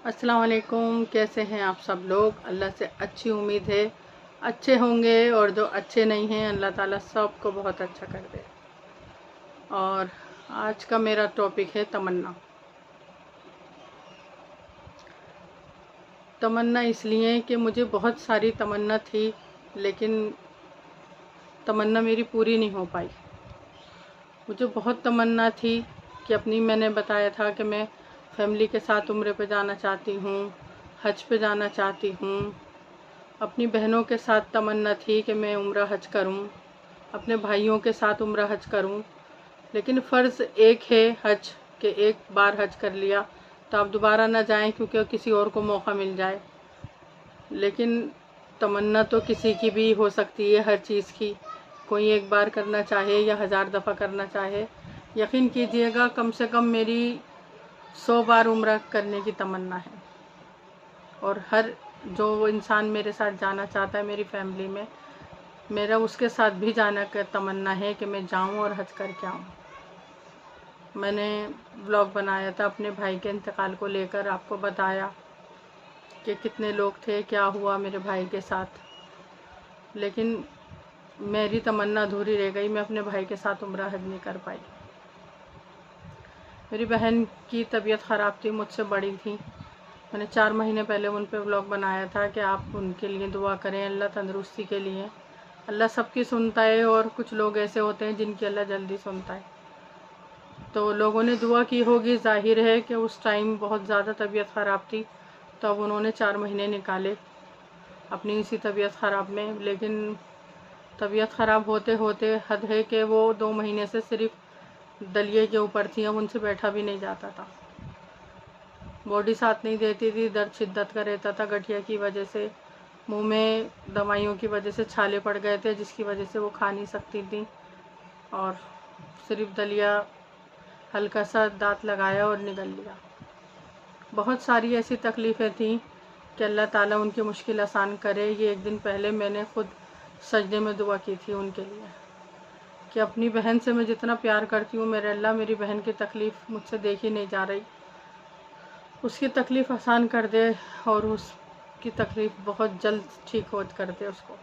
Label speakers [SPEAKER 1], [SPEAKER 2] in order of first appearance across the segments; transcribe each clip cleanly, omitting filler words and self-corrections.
[SPEAKER 1] अस्सलाम वालेकुम। कैसे हैं आप सब लोग? अल्लाह से अच्छी उम्मीद है अच्छे होंगे, और जो अच्छे नहीं हैं अल्लाह ताला सबको बहुत अच्छा कर दे। और आज का मेरा टॉपिक है तमन्ना। तमन्ना इसलिए कि मुझे बहुत सारी तमन्ना थी, लेकिन तमन्ना मेरी पूरी नहीं हो पाई। मुझे बहुत तमन्ना थी कि मैंने बताया था कि मैं फैमिली के साथ उम्रे पे जाना चाहती हूँ, हज पे जाना चाहती हूँ। अपनी बहनों के साथ तमन्ना थी कि मैं उम्रा हज करूं, अपने भाइयों के साथ उम्रा हज करूं। लेकिन फ़र्ज़ एक है हज, कि एक बार हज कर लिया तो आप दोबारा ना जाएं क्योंकि किसी और को मौका मिल जाए। लेकिन तमन्ना तो किसी की भी हो सकती है, हर चीज़ की। कोई एक बार करना चाहे या 1000 दफ़ा करना चाहे। यकीन कीजिएगा कम से कम मेरी 100 बार उम्रा करने की तमन्ना है। और हर जो इंसान मेरे साथ जाना चाहता है मेरी फैमिली में, मेरा उसके साथ भी जाना का तमन्ना है कि मैं जाऊं और हज करके आऊं। मैंने व्लॉग बनाया था अपने भाई के इंतकाल को लेकर, आपको बताया कि कितने लोग थे, क्या हुआ मेरे भाई के साथ। लेकिन मेरी तमन्ना अधूरी रह गई, मैं अपने भाई के साथ उम्रा हज नहीं कर पाई। मेरी बहन की तबीयत ख़राब थी, मुझसे बड़ी थी। मैंने 4 महीने पहले उन पे व्लॉग बनाया था कि आप उनके लिए दुआ करें, अल्लाह तंदुरुस्ती के लिए। अल्लाह सबकी सुनता है, और कुछ लोग ऐसे होते हैं जिनकी अल्लाह जल्दी सुनता है। तो लोगों ने दुआ की होगी, ज़ाहिर है कि उस टाइम बहुत ज़्यादा तबीयत ख़राब थी, तो अब उन्होंने 4 महीने निकाले अपनी इसी तबीयत ख़राब में। लेकिन तबीयत ख़राब होते होते हद है कि वो 2 महीने से सिर्फ दलिए के ऊपर थी, अब उनसे बैठा भी नहीं जाता था। बॉडी साथ नहीं देती थी, दर्द शिद्दत का रहता था गठिया की वजह से। मुंह में दवाइयों की वजह से छाले पड़ गए थे, जिसकी वजह से वो खा नहीं सकती थी। और सिर्फ दलिया हल्का सा दांत लगाया और निगल लिया। बहुत सारी ऐसी तकलीफ़ें थीं कि अल्लाह ताला उनकी मुश्किल आसान करे। ये एक दिन पहले मैंने ख़ुद सजदे में दुआ की थी उनके लिए कि अपनी बहन से मैं जितना प्यार करती हूँ, मेरे अल्लाह मेरी बहन की तकलीफ़ मुझसे देखी नहीं जा रही, उसकी तकलीफ़ आसान कर दे और उसकी तकलीफ़ बहुत जल्द ठीक हो कर दे उसको।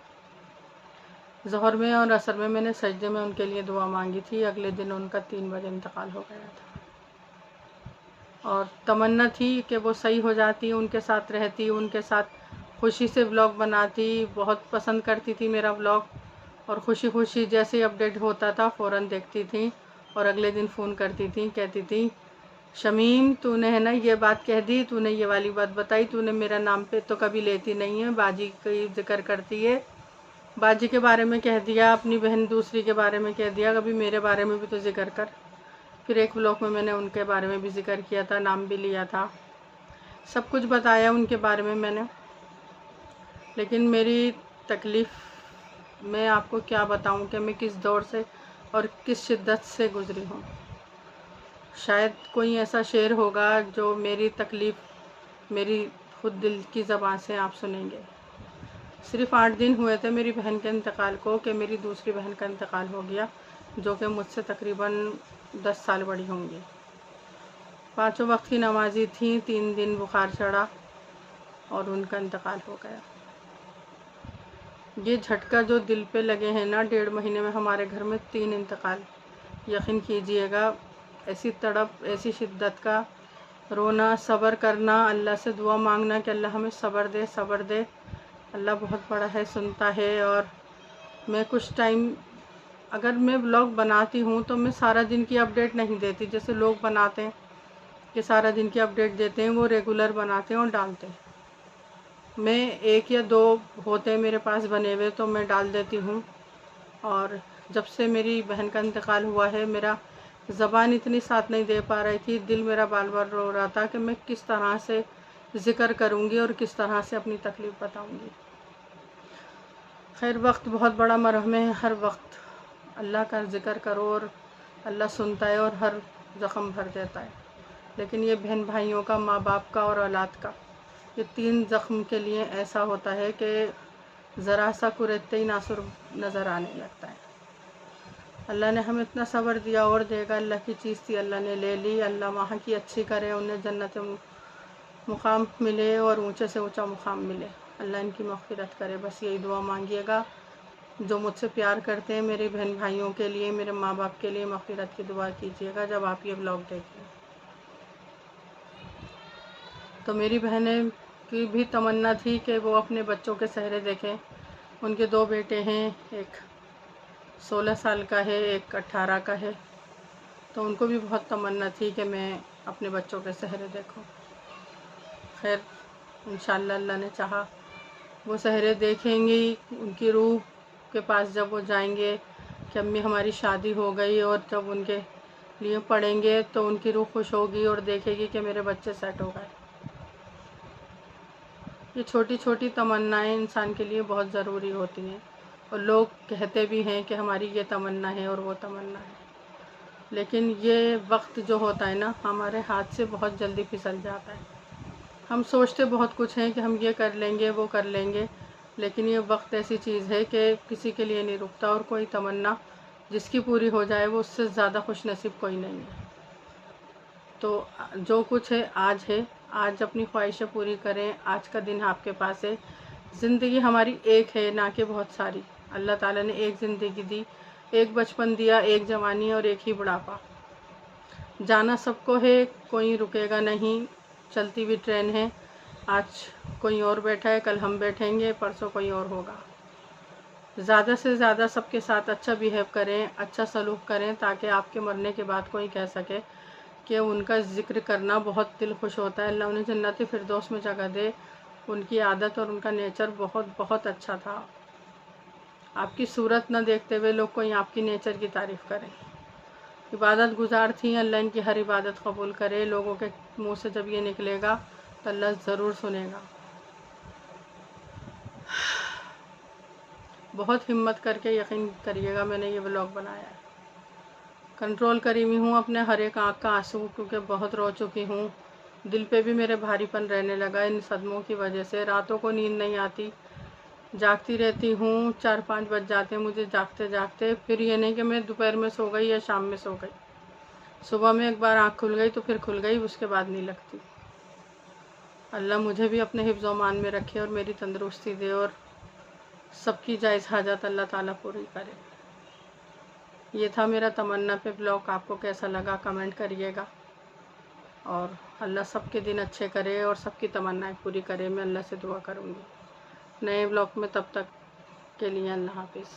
[SPEAKER 1] ज़ोहर में और असर में मैंने सजदे में उनके लिए दुआ मांगी थी। अगले दिन उनका 3 बजे इंतकाल हो गया था। और तमन्ना थी कि वो सही हो जाती, उनके साथ रहती, उनके साथ खुशी से व्लॉग बनाती। बहुत पसंद करती थी मेरा व्लॉग, और खुशी खुशी जैसे अपडेट होता था फ़ौरन देखती थी, और अगले दिन फ़ोन करती थी, कहती थी शमीम तूने है ना ये बात कह दी, तूने ये वाली बात बताई, तूने मेरा नाम पे तो कभी लेती नहीं है, बाजी की जिक्र करती है, बाजी के बारे में कह दिया, अपनी बहन दूसरी के बारे में कह दिया, कभी मेरे बारे में भी तो जिक्र कर। फिर एक व्लॉग में मैंने उनके बारे में भी जिक्र किया था, नाम भी लिया था, सब कुछ बताया उनके बारे में मैंने। लेकिन मेरी तकलीफ़ मैं आपको क्या बताऊं कि मैं किस दौर से और किस शिद्दत से गुज़री हूँ। शायद कोई ऐसा शेर होगा जो मेरी तकलीफ़ मेरी खुद दिल की ज़बान से आप सुनेंगे। सिर्फ़ 8 दिन हुए थे मेरी बहन के इंतकाल को कि मेरी दूसरी बहन का इंतकाल हो गया, जो कि मुझसे तकरीबन 10 साल बड़ी होंगी। 5 वक्त की नमाज़ी थी, 3 दिन बुखार चढ़ा और उनका इंतकाल हो गया। ये झटका जो दिल पे लगे हैं ना, 1.5 महीने में हमारे घर में 3 इंतकाल। यकीन कीजिएगा ऐसी तड़प, ऐसी शिद्दत का रोना, सब्र करना, अल्लाह से दुआ मांगना कि अल्लाह हमें सब्र दे, सब्र दे। अल्लाह बहुत बड़ा है, सुनता है। और मैं कुछ टाइम अगर मैं व्लॉग बनाती हूँ तो मैं सारा दिन की अपडेट नहीं देती, जैसे लोग बनाते हैं कि सारा दिन की अपडेट देते हैं, वो रेगुलर बनाते हैं और डालते हैं। मैं 1 या 2 होते हैं मेरे पास बने हुए तो मैं डाल देती हूँ। और जब से मेरी बहन का इंतकाल हुआ है, मेरा ज़बान इतनी साथ नहीं दे पा रही थी, दिल मेरा बार बार रो रहा था कि मैं किस तरह से ज़िक्र करूँगी और किस तरह से अपनी तकलीफ़ बताऊँगी। खैर वक्त बहुत बड़ा मरहम है, हर वक्त अल्लाह का ज़िक्र करो और अल्लाह सुनता है और हर ज़ख्म भर देता है। लेकिन ये बहन भाइयों का, माँ बाप का और औलाद का, ये 3 ज़ख्म के लिए ऐसा होता है कि ज़रा सा कुरेदते ही नासुर नज़र आने लगता है। अल्लाह ने हमें इतना सब्र दिया और देगा। अल्लाह की चीज़ थी, अल्लाह ने ले ली। अल्लाह वहाँ की अच्छी करे, उन्हें जन्नत مقام ملے اور اونچے سے اونچا مقام ملے، اللہ ان کی مغفرت کرے، بس یہی دعا مانگیے گا۔ جو مجھ سے پیار کرتے ہیں میرے بہن بھائیوں کے لیے، میرے ماں باپ کے لیے مغفرت کی دعا کیجیے گا جب آپ یہ بلاگ دیکھیں۔ تو میری بہنیں کی بھی تمنا تھی کہ وہ اپنے بچوں کے سہرے دیکھیں۔ ان کے 2 بیٹے ہیں، ایک 16 سال کا ہے، ایک 18 کا ہے، تو ان کو بھی بہت تمنا تھی کہ میں اپنے بچوں کے سہرے دیکھوں۔ خیر انشاءاللہ اللہ نے چاہا وہ سہرے دیکھیں گی۔ ان کی روح کے پاس جب وہ جائیں گے کہ امی ہماری شادی ہو گئی، اور جب ان کے لیے پڑھیں گے تو ان کی روح خوش ہوگی اور دیکھے گی کہ میرے بچے سیٹ ہو گئے۔ یہ چھوٹی چھوٹی تمنائیں انسان کے لیے بہت ضروری ہوتی ہیں، اور لوگ کہتے بھی ہیں کہ ہماری یہ تمنا ہے اور وہ تمنا ہے، لیکن یہ وقت جو ہوتا ہے نا ہمارے ہاتھ سے بہت جلدی پھسل جاتا ہے۔ ہم سوچتے بہت کچھ ہیں کہ ہم یہ کر لیں گے وہ کر لیں گے، لیکن یہ وقت ایسی چیز ہے کہ کسی کے لیے نہیں رکتا، اور کوئی تمنا جس کی پوری ہو جائے وہ اس سے زیادہ خوش نصیب کوئی نہیں ہے۔ تو جو کچھ ہے، آج اپنی خواہشیں پوری کریں۔ آج کا دن آپ کے پاس ہے۔ زندگی ہماری ایک ہے، نہ کہ بہت ساری۔ اللہ تعالیٰ نے ایک زندگی دی، ایک بچپن دیا، ایک جوانی اور ایک ہی بڑھاپا۔ جانا سب کو ہے، کوئی رکے گا نہیں، چلتی ہوئی ٹرین ہے۔ آج کوئی اور بیٹھا ہے، کل ہم بیٹھیں گے، پرسوں کوئی اور ہوگا۔ زیادہ سے زیادہ سب کے ساتھ اچھا بیہیو کریں، اچھا سلوک کریں، تاکہ آپ کے مرنے کے بعد کوئی کہہ سکے کہ ان کا ذکر کرنا بہت دل خوش ہوتا ہے، اللہ انہیں جنت فردوس میں جگہ دے۔ ان کی عادت اور ان کا نیچر بہت بہت اچھا تھا۔ آپ کی صورت نہ دیکھتے ہوئے لوگ کوئی آپ کی نیچر کی تعریف کریں۔ عبادت گزار تھیں، اللہ ان کی ہر عبادت قبول کرے۔ لوگوں کے منہ سے جب یہ نکلے گا تو اللہ ضرور سنے گا۔ بہت ہمت کر کے یقین کریے گا میں نے یہ ولاگ بنایا ہے۔ کنٹرول کری ہوئی ہوں اپنے ہر ایک آنکھ کا آنسو، کیونکہ بہت رو چکی ہوں۔ دل پہ بھی میرے بھاری پن رہنے لگا ان صدموں کی وجہ سے۔ راتوں کو نیند نہیں آتی، جاگتی رہتی ہوں، 4-5 بج جاتے ہیں مجھے جاگتے جاگتے۔ پھر یہ نہیں کہ میں دوپہر میں سو گئی یا شام میں سو گئی، صبح میں ایک بار آنکھ کھل گئی تو پھر کھل گئی، اس کے بعد نہیں لگتی۔ اللہ مجھے بھی اپنے حفظ و امان میں رکھے اور میری تندرستی دے، اور سب کی جائز حاجت اللہ تعالیٰ پوری کرے۔ یہ تھا میرا تمنا پہ بلاگ۔ آپ کو کیسا لگا کمنٹ کریے گا، اور اللہ سب کے دن اچھے کرے اور سب کی تمنائیں پوری کرے، میں اللہ سے دعا کروں گی۔ نئے بلاگ میں تب تک کے لیے اللہ حافظ۔